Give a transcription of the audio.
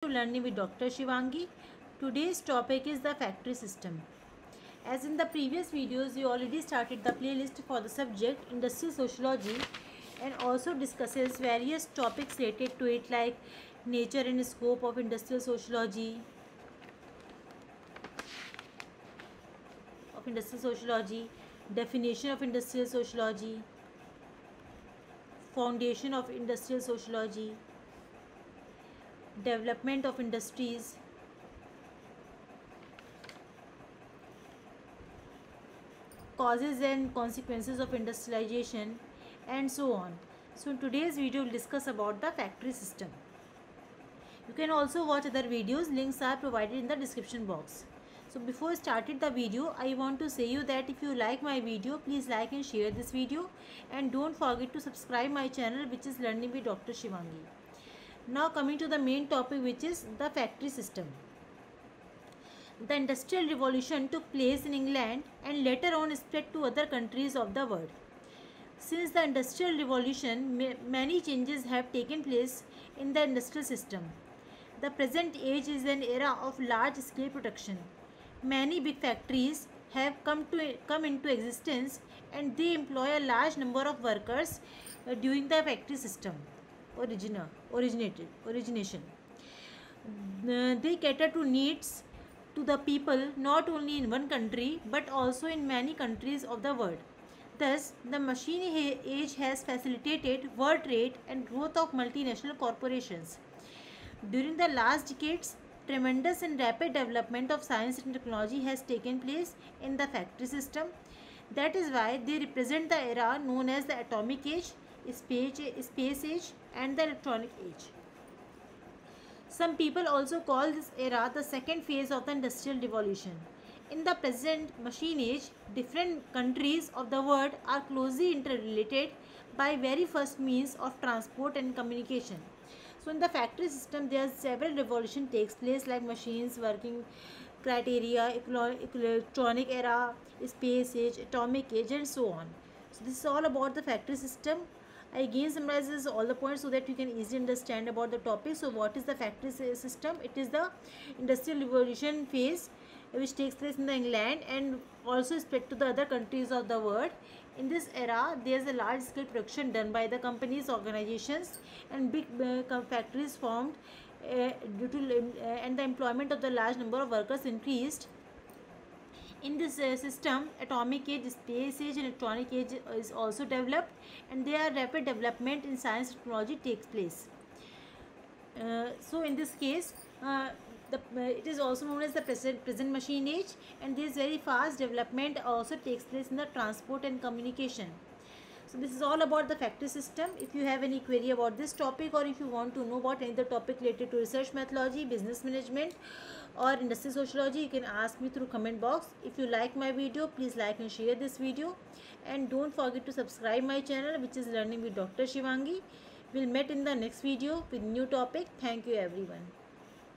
Learning with Dr. Shivangi. Today's topic is the factory system. As in the previous videos, we already started the playlist for the subject industrial sociology and also discusses various topics related to it like nature and scope of industrial sociology, definition of industrial sociology, foundation of industrial sociology, development of industries, causes and consequences of industrialization, and so on. So in today's video we'll discuss about the factory system. You can also watch other videos, links are provided in the description box. So before starting the video, I want to say you that if you like my video, please like and share this video, and don't forget to subscribe my channel, which is Learning with Dr. Shivangi. Now coming to the main topic, which is the factory system. The Industrial Revolution took place in England and later on spread to other countries of the world. Since the Industrial Revolution, many changes have taken place in the industrial system. The present age is an era of large-scale production. Many big factories have come into existence, and they employ a large number of workers during the factory system origination. They cater to needs to the people not only in one country but also in many countries of the world. Thus, the machine age has facilitated world trade and growth of multinational corporations. During the last decades, tremendous and rapid development of science and technology has taken place in the factory system. That is why they represent the era known as the atomic age, space age, and the electronic age. Some people also call this era the second phase of the Industrial Revolution. In the present machine age, different countries of the world are closely interrelated by very first means of transport and communication. So in the factory system, there are several revolutions takes place like machines, working criteria, electronic era, space age, atomic age, and so on. So this is all about the factory system. I again summarizes all the points so that you can easily understand about the topic. So what is the factory system? It is the industrial revolution phase which takes place in the England and also spread to the other countries of the world. In this era, there is a large scale production done by the companies, organizations, and big factories formed and the employment of the large number of workers increased. In this system, atomic age, space age, and electronic age is also developed, and there rapid development in science and technology takes place. So in this case, it is also known as the present machine age, and this very fast development also takes place in the transport and communication. So this is all about the factory system. If you have any query about this topic, or if you want to know about any other topic related to research methodology, business management, or industrial sociology, you can ask me through comment box. If you like my video, please like and share this video, and don't forget to subscribe my channel, which is Learning with Dr. Shivangi. We'll meet in the next video with new topic. Thank you everyone.